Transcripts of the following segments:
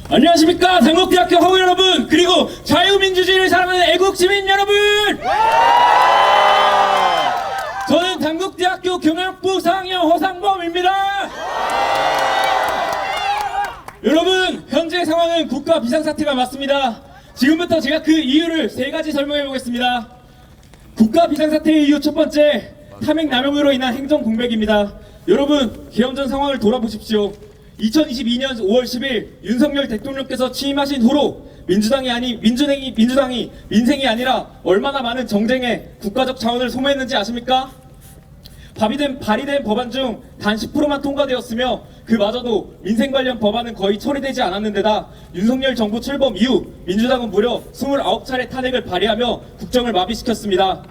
안녕하십니까 당국대학교 학우 여러분, 그리고 자유민주주의를 사랑하는 애국시민 여러분. 저는 당국대학교 경영학부 4학년 허상범입니다. 여러분, 현재 상황은 국가 비상사태가 맞습니다. 지금부터 제가 그 이유를 3가지 설명해 보겠습니다. 국가 비상사태의 이유 첫 번째, 탐욕 남용으로 인한 행정 공백입니다. 여러분, 계엄 전 상황을 돌아보십시오. 2022년 5월 10일 윤석열 대통령께서 취임하신 후로 민주당이 민생이 아니라 얼마나 많은 정쟁에 국가적 자원을 소모했는지 아십니까? 발의된 법안 중 단 10%만 통과되었으며 그마저도 민생 관련 법안은 거의 처리되지 않았는데다 윤석열 정부 출범 이후 민주당은 무려 29차례 탄핵을 발의하며 국정을 마비시켰습니다.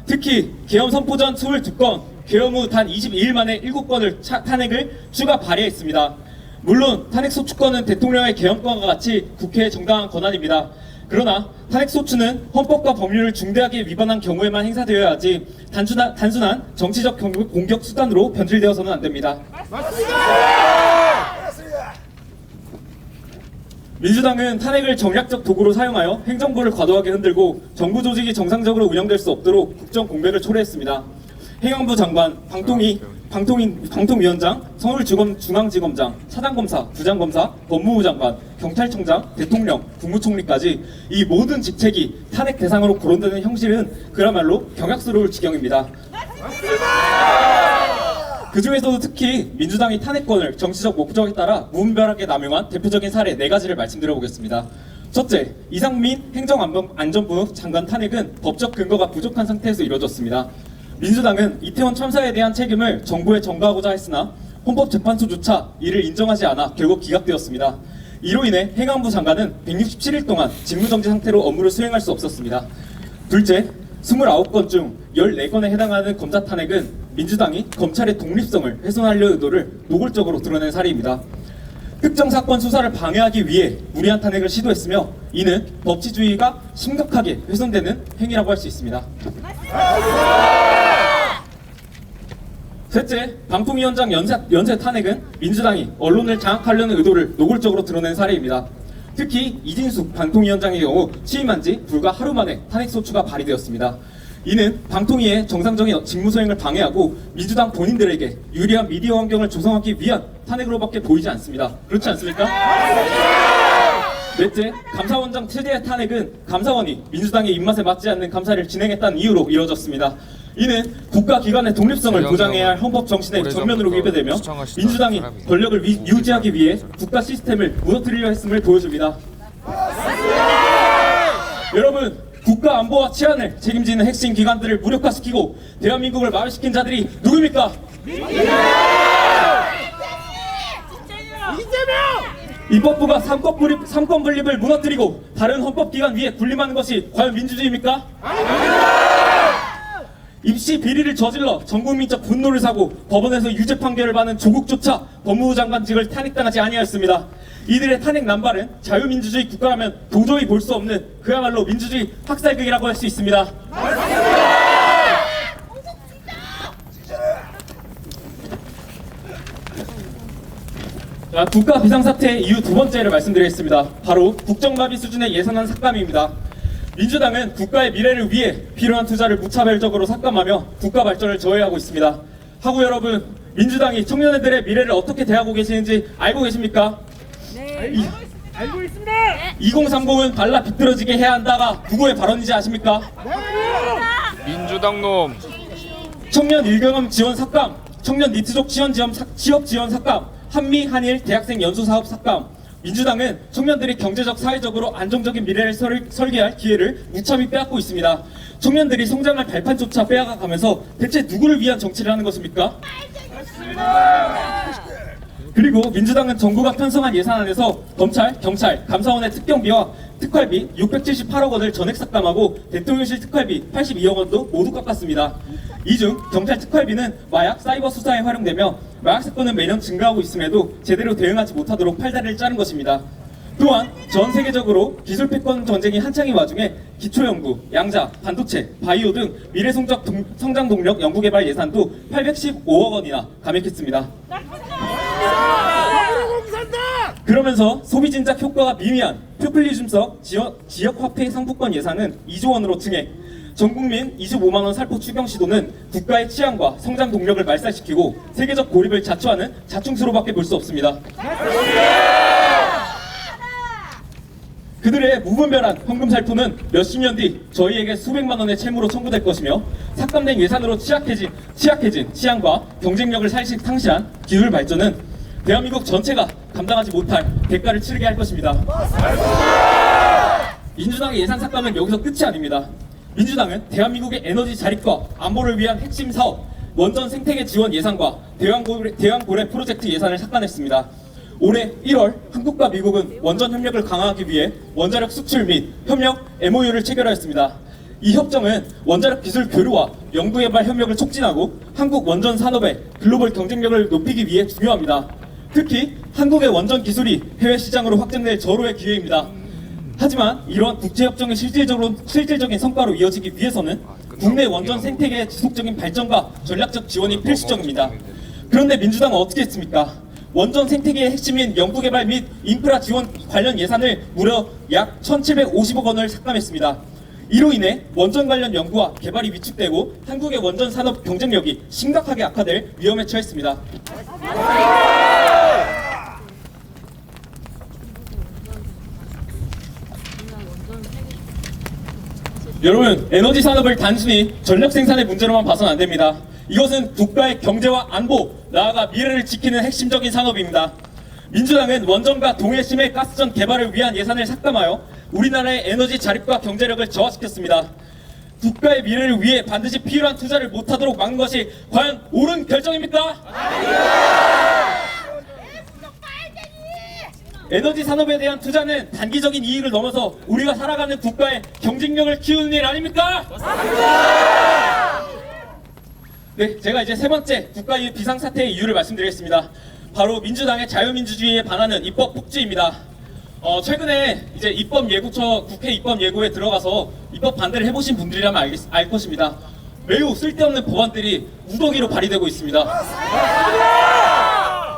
특히 계엄 선포 전 22건, 계엄 후 단 22일 만에 7건을 탄핵을 추가 발의했습니다. 물론 탄핵소추권은 대통령의 계엄권과 같이 국회의 정당한 권한입니다. 그러나 탄핵소추는 헌법과 법률을 중대하게 위반한 경우에만 행사되어야 하지 단순한 정치적 공격 수단으로 변질되어서는 안됩니다. 민주당은 탄핵을 정략적 도구로 사용하여 행정부를 과도하게 흔들고 정부 조직이 정상적으로 운영될 수 없도록 국정 공백을 초래했습니다. 행안부 장관, 방통위원장, 서울중앙지검장, 차장검사, 부장검사, 법무부 장관, 경찰청장, 대통령, 국무총리까지 이 모든 직책이 탄핵 대상으로 거론되는 형식은 그야말로 경악스러울 지경입니다. 그 중에서도 특히 민주당이 탄핵권을 정치적 목적에 따라 무분별하게 남용한 대표적인 사례 4가지를 말씀드려보겠습니다. 첫째, 이상민 행정안전부 장관 탄핵은 법적 근거가 부족한 상태에서 이루어졌습니다. 민주당은 이태원 참사에 대한 책임을 정부에 전가하고자 했으나 헌법재판소조차 이를 인정하지 않아 결국 기각되었습니다. 이로 인해 행안부 장관은 167일 동안 직무정지 상태로 업무를 수행할 수 없었습니다. 둘째, 29건 중 14건에 해당하는 검사 탄핵은 민주당이 검찰의 독립성을 훼손하려 의도를 노골적으로 드러낸 사례입니다. 특정 사건 수사를 방해하기 위해 무리한 탄핵을 시도했으며 이는 법치주의가 심각하게 훼손되는 행위라고 할 수 있습니다. 셋째, 방통위원장 연쇄 탄핵은 민주당이 언론을 장악하려는 의도를 노골적으로 드러낸 사례입니다. 특히 이진숙 방통위원장의 경우 취임한 지 불과 하루 만에 탄핵소추가 발의되었습니다. 이는 방통위의 정상적인 직무 수행을 방해하고 민주당 본인들에게 유리한 미디어 환경을 조성하기 위한 탄핵으로밖에 보이지 않습니다. 그렇지 않습니까? 넷째, 감사원장 최대의 탄핵은 감사원이 민주당의 입맛에 맞지 않는 감사를 진행했다는 이유로 이뤄졌습니다. 이는 국가기관의 독립성을 보장해야 할 헌법 정신에 정면으로 위배되며 민주당이 권력을 유지하기 위해 국가 시스템을 무너뜨리려 했음을 보여줍니다. 여러분, 국가 안보와 치안을 책임지는 핵심 기관들을 무력화시키고 대한민국을 마비시킨 자들이 누구입니까? 입법부가 삼권 분립을 무너뜨리고 다른 헌법기관 위에 군림하는 것이 과연 민주주의입니까? 입시 비리를 저질러 전국민적 분노를 사고 법원에서 유죄 판결을 받은 조국조차 법무부 장관직을 탄핵당하지 아니하였습니다. 이들의 탄핵 남발은 자유민주주의 국가라면 도저히 볼 수 없는 그야말로 민주주의 학살극이라고 할 수 있습니다. 자, 국가 비상사태의 이유 두 번째를 말씀드리겠습니다. 바로 국정마비 수준의 예산안 삭감입니다. 민주당은 국가의 미래를 위해 필요한 투자를 무차별적으로 삭감하며 국가 발전을 저해하고 있습니다. 학우 여러분, 민주당이 청년들의 미래를 어떻게 대하고 계시는지 알고 계십니까? 네, 알고 있습니다. 2030은 발라 비뚤어지게 해야 한다가 누구의 발언인지 아십니까? 민주당 놈. 청년 일경험 지원 삭감, 청년 니트족 취업 지원 삭감, 한미 한일 대학생 연수 사업 삭감. 민주당은 청년들이 경제적 사회적으로 안정적인 미래를 설계할 기회를 무참히 빼앗고 있습니다. 청년들이 성장할 발판조차 빼앗아가면서 대체 누구를 위한 정치를 하는 것입니까? 그리고 민주당은 정부가 편성한 예산안에서 검찰, 경찰, 감사원의 특경비와 특활비 678억 원을 전액 삭감하고 대통령실 특활비 82억 원도 모두 깎았습니다. 이 중 경찰 특활비는 마약, 사이버 수사에 활용되며 마약 사건은 매년 증가하고 있음에도 제대로 대응하지 못하도록 팔다리를 자른 것입니다. 또한 전 세계적으로 기술 패권 전쟁이 한창인 와중에 기초연구, 양자, 반도체, 바이오 등 미래 성장 동력 연구개발 예산도 815억 원이나 감액했습니다. 그러면서 소비 진작 효과가 미미한 포퓰리즘성 지역 화폐 상품권 예산은 2조 원으로 증액, 전국민 25만 원 살포 추경 시도는 국가의 치안과 성장 동력을 말살시키고 세계적 고립을 자초하는 자충수로밖에 볼 수 없습니다. 그들의 무분별한 현금 살포는 몇십 년 뒤 저희에게 수백만 원의 채무로 청구될 것이며 삭감된 예산으로 취약해진 치안과 경쟁력을 상실한 기술 발전은 대한민국 전체가 감당하지 못할 대가를 치르게 할 것입니다. 민주당의 예산 삭감은 여기서 끝이 아닙니다. 민주당은 대한민국의 에너지 자립과 안보를 위한 핵심 사업 원전 생태계 지원 예산과 대왕고래 프로젝트 예산을 삭감했습니다. 올해 1월 한국과 미국은 원전 협력을 강화하기 위해 원자력 수출 및 협력 MOU를 체결하였습니다. 이 협정은 원자력 기술 교류와 연구개발 협력을 촉진하고 한국 원전 산업의 글로벌 경쟁력을 높이기 위해 중요합니다. 특히 한국의 원전 기술이 해외 시장으로 확장될 절호의 기회입니다. 하지만 이러한 국제협정의 실질적인 성과로 이어지기 위해서는 국내 원전 생태계의 지속적인 발전과 전략적 지원이 필수적입니다. 그런데 민주당은 어떻게 했습니까? 원전 생태계의 핵심인 연구개발 및 인프라 지원 관련 예산을 무려 약 1,750억 원을 삭감했습니다. 이로 인해 원전 관련 연구와 개발이 위축되고 한국의 원전 산업 경쟁력이 심각하게 악화될 위험에 처했습니다. 여러분, 에너지 산업을 단순히 전력 생산의 문제로만 봐서는 안 됩니다. 이것은 국가의 경제와 안보, 나아가 미래를 지키는 핵심적인 산업입니다. 민주당은 원전과 동해심해 가스전 개발을 위한 예산을 삭감하여 우리나라의 에너지 자립과 경제력을 저하시켰습니다. 국가의 미래를 위해 반드시 필요한 투자를 못하도록 막는 것이 과연 옳은 결정입니까? 에너지 산업에 대한 투자는 단기적인 이익을 넘어서 우리가 살아가는 국가의 경쟁력을 키우는 일 아닙니까? 네, 제가 이제 세 번째 국가 비상사태의 이유를 말씀드리겠습니다. 바로 민주당의 자유민주주의에 반하는 입법 폭주입니다. 최근에 이제 국회 입법예고에 들어가서 입법 반대를 해보신 분들이라면 알 것입니다. 매우 쓸데없는 법안들이 우더기로 발의되고 있습니다.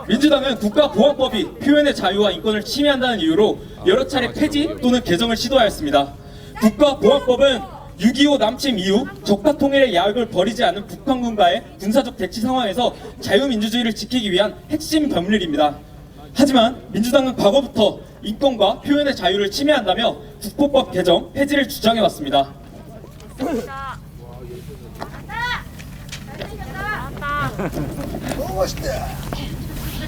민주당은 국가보안법이 표현의 자유와 인권을 침해한다는 이유로 여러 차례 폐지 또는 개정을 시도하였습니다. 국가보안법은 6.25 남침 이후 적파통일의 야욕을 버리지 않은 북한군과의 군사적 대치 상황에서 자유민주주의를 지키기 위한 핵심 법률입니다. 하지만 민주당은 과거부터 인권과 표현의 자유를 침해한다며 국보법 개정 폐지를 주장해왔습니다.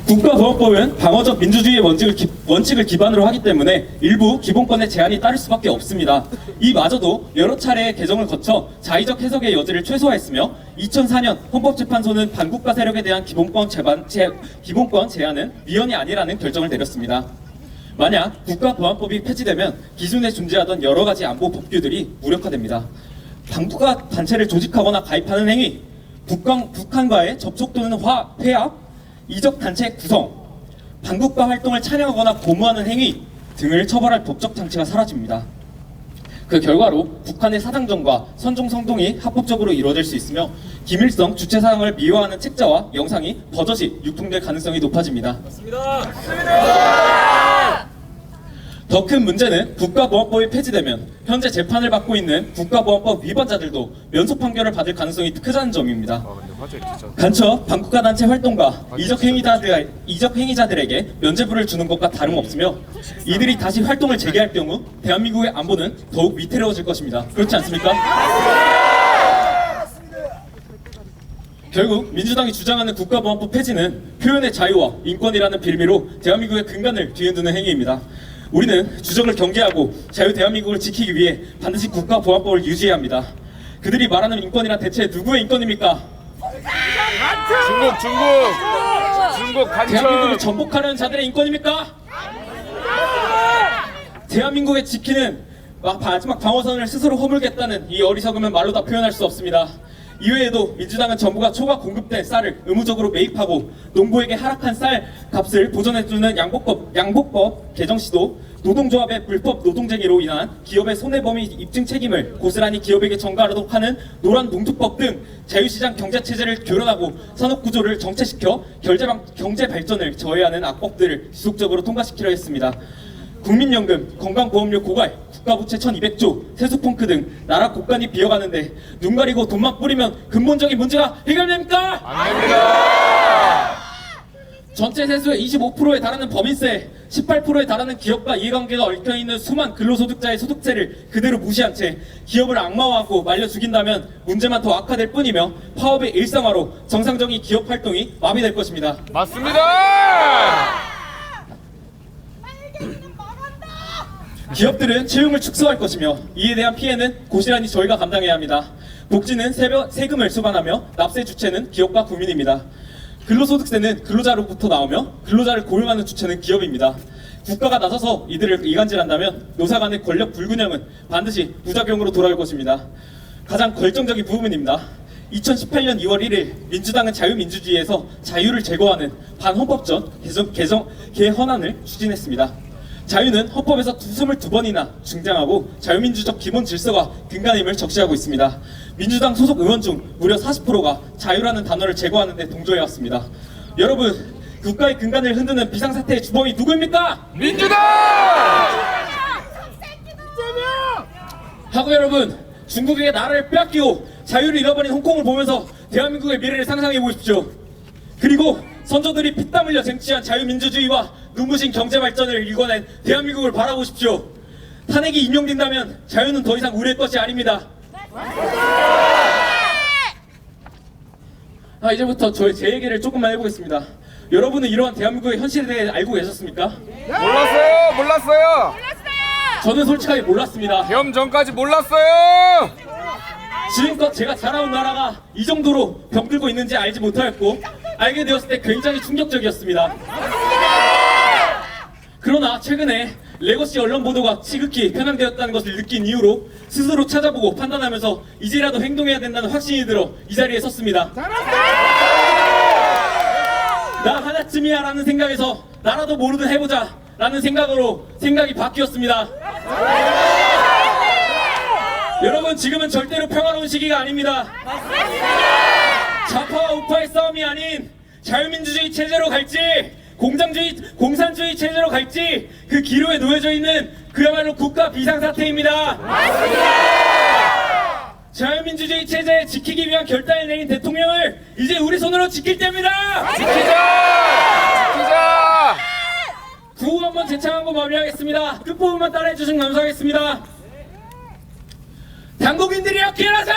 국가보안법은 방어적 민주주의의 원칙을 기반으로 하기 때문에 일부 기본권의 제한이 따를 수밖에 없습니다. 이마저도 여러 차례의 개정을 거쳐 자의적 해석의 여지를 최소화했으며 2004년 헌법재판소는 반국가 세력에 대한 기본권 제한은 위헌이 아니라는 결정을 내렸습니다. 만약 국가보안법이 폐지되면 기존에 존재하던 여러 가지 안보 법규들이 무력화됩니다. 반국가 단체를 조직하거나 가입하는 행위, 북한과의 접촉 또는 회합, 이적 단체 구성, 반국가 활동을 찬양하거나 고무하는 행위 등을 처벌할 법적 장치가 사라집니다. 그 결과로 북한의 사당전과 선종성동이 합법적으로 이루어질 수 있으며 김일성 주체 사항을 미화하는 책자와 영상이 버젓이 유통될 가능성이 높아집니다. 더 큰 문제는 국가보안법이 폐지되면 현재 재판을 받고 있는 국가보안법 위반자들도 면소 판결을 받을 가능성이 크다는 점입니다. 간첩 반국가 단체 활동가 이적 행위자들에게 면죄부를 주는 것과 다름없으며 이들이 다시 활동을 재개할 경우 대한민국의 안보는 더욱 위태로워질 것입니다. 그렇지 않습니까? 결국 민주당이 주장하는 국가보안법 폐지는 표현의 자유와 인권이라는 빌미로 대한민국의 근간을 뒤흔드는 행위입니다. 우리는 주적을 경계하고 자유 대한민국을 지키기 위해 반드시 국가보안법을 유지해야 합니다. 그들이 말하는 인권이란 대체 누구의 인권입니까? 중국 간첩. 대한민국을 전복하려는 자들의 인권입니까? 대한민국에 지키는 마지막 방어선을 스스로 허물겠다는 이 어리석음은 말로 다 표현할 수 없습니다. 이외에도 민주당은 정부가 초과 공급된 쌀을 의무적으로 매입하고 농부에게 하락한 쌀 값을 보전해주는 양복법 개정 시도, 노동조합의 불법 노동쟁의로 인한 기업의 손해범위 입증 책임을 고스란히 기업에게 전가하도록 하는 노란봉투법 등 자유시장 경제체제를 교란하고 산업구조를 정체시켜 경제 발전을 저해하는 악법들을 지속적으로 통과시키려 했습니다. 국민연금, 건강보험료 고갈, 국가부채 1200조, 세수펑크 등 나라 곳간이 비어가는데 눈 가리고 돈만 뿌리면 근본적인 문제가 해결됩니까? 아닙니다. 전체 세수의 25%에 달하는 법인세, 18%에 달하는 기업과 이해관계가 얽혀있는 수만 근로소득자의 소득세를 그대로 무시한 채 기업을 악마화하고 말려 죽인다면 문제만 더 악화될 뿐이며 파업의 일상화로 정상적인 기업 활동이 마비될 것입니다. 맞습니다. 기업들은 채용을 축소할 것이며 이에 대한 피해는 고스란히 저희가 감당해야 합니다. 복지는 세금을 수반하며 납세 주체는 기업과 국민입니다. 근로소득세는 근로자로부터 나오며 근로자를 고용하는 주체는 기업입니다. 국가가 나서서 이들을 이간질한다면 노사 간의 권력 불균형은 반드시 부작용으로 돌아올 것입니다. 가장 결정적인 부분입니다. 2018년 2월 1일 민주당은 자유민주주의에서 자유를 제거하는 반헌법적 개헌안을 추진했습니다. 자유는 헌법에서 22번이나 등장하고 자유민주적 기본 질서가 근간임을 적시하고 있습니다. 민주당 소속 의원 중 무려 40%가 자유라는 단어를 제거하는 데 동조해왔습니다. 여러분, 국가의 근간을 흔드는 비상사태의 주범이 누구입니까? 민주당! 하고 여러분, 중국에게 나라를 빼앗기고 자유를 잃어버린 홍콩을 보면서 대한민국의 미래를 상상해 보십시오. 그리고 선조들이 피땀 흘려 쟁취한 자유민주주의와 눈부신 경제발전을 일궈낸 대한민국을 바라보십시오. 탄핵이 인용된다면 자유는 더 이상 우리의 것이 아닙니다. 이제부터 제 얘기를 조금만 해보겠습니다. 여러분은 이러한 대한민국의 현실에 대해 알고 계셨습니까? 몰랐어요. 저는 솔직하게 몰랐습니다. 계엄 전까지 몰랐어요. 지금껏 제가 자라온 나라가 이 정도로 병들고 있는지 알지 못하였고 알게 되었을 때 굉장히 충격적이었습니다. 그러나 최근에 레거시 언론 보도가 지극히 편향되었다는 것을 느낀 이후로 스스로 찾아보고 판단하면서 이제라도 행동해야 된다는 확신이 들어 이 자리에 섰습니다. 나 하나쯤이야 라는 생각에서 나라도 모르든 해보자 라는 생각으로 생각이 바뀌었습니다. 여러분, 지금은 절대로 평화로운 시기가 아닙니다. 좌파와 우파의 싸움이 아닌 자유민주주의 체제로 갈지 공산주의 체제로 갈지 그 기로에 놓여져 있는 그야말로 국가 비상사태입니다. 자유민주주의 체제 지키기 위한 결단을 내린 대통령을 이제 우리 손으로 지킬 때입니다. 지키자. 구호 한번 재창하고 마무리하겠습니다. 끝부분만 따라해 주시면 감사하겠습니다. 당국인들이여 기어나자!